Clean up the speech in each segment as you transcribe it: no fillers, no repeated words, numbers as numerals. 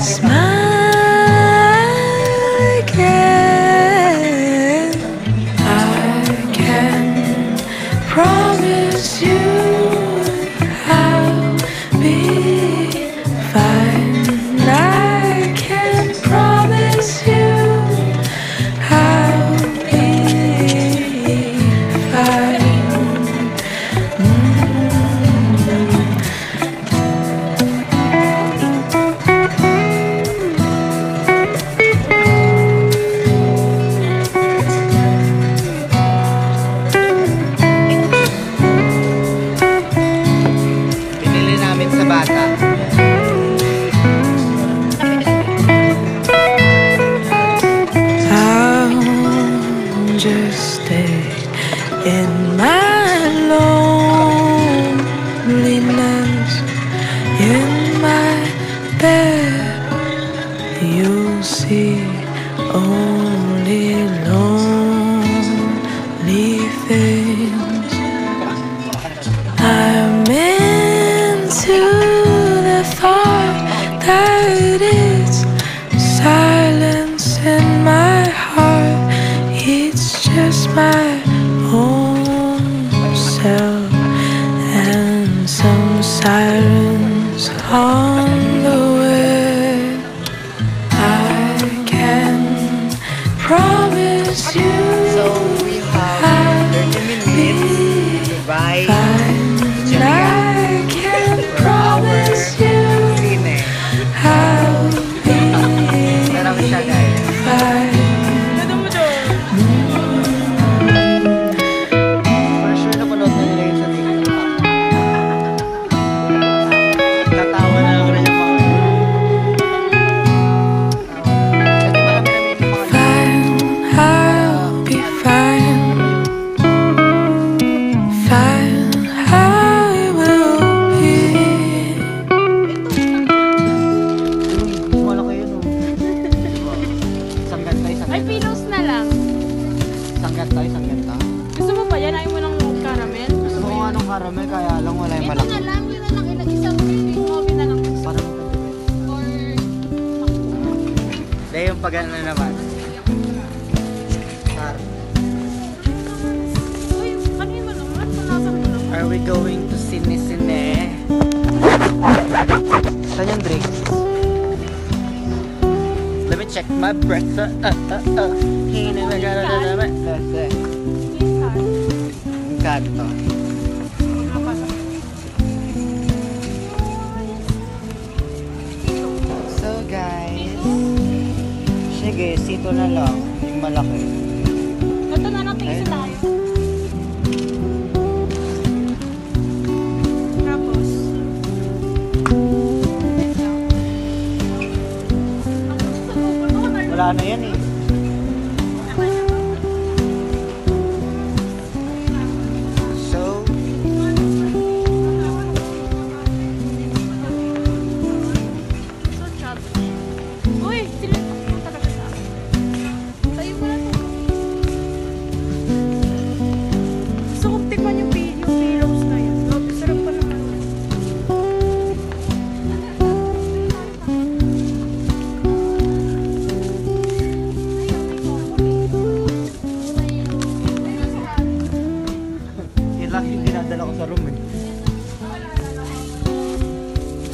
smile again. I can promise you I'll be fine. I can promise you I'll be fine. Just stay in my loneliness, in my bed. You'll see only lonely things. I'm into the thought that it's silence in my heart. It's just my own self and some sirens on the way. I can promise you So we have 30 minutes to buy fine. I can promise you I'll be Marami siya guys. fine. For sure napanood na nila yun sa TikTok. Tatawa na lang rin yung mga kasi marami namin yung mga Fine, I'll be fine. Fine, I will be. malaki yun oh. Isang ganta, isang Ay, ganta. pilos na lang. Isang ganta, isang ganta. Gusto mo ba yan? Ayaw mo ng caramel? Gusto mo nga nung caramel kaya lang wala yung Ito malaki. na lang, yun na lang. Isang coffee na lang. Parang Or... dahil yung pag-ano na naman. Uy, kanina naman. Panasan mo naman. Are we going to Sine? Saan yung drinks? Let me check my breath. Hina na gana naman. Ang kanto. So guys, sige, sito na lang. Yung malaki. Ito na natin isa tayo. Tapos... Wala na yan eh. So, So chubby. Uy, silitak mo talaga sa akin. Tayo mo na to. Gusto kong tikman yung pillows na yan. Grabe, sarap pa naman. yun lang yung dinadala ko sa room eh.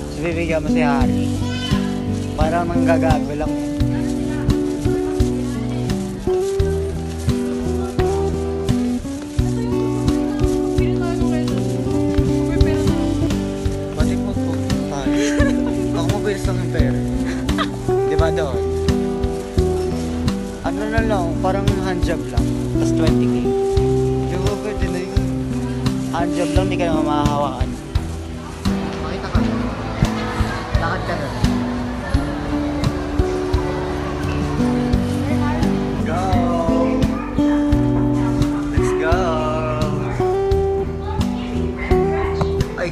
So, bibigyan mo si Harry. Parang nanggagago lang. Pati mo po. Ako mabilis lang yung pera. Di ba doon? Ano na lang, parang handjob lang. Tapos 20k. Di ba pwede na yun? Handjob lang, di ka naman makahawakan. Makita ka. Lakad ka na. Go! Let's go! Ay!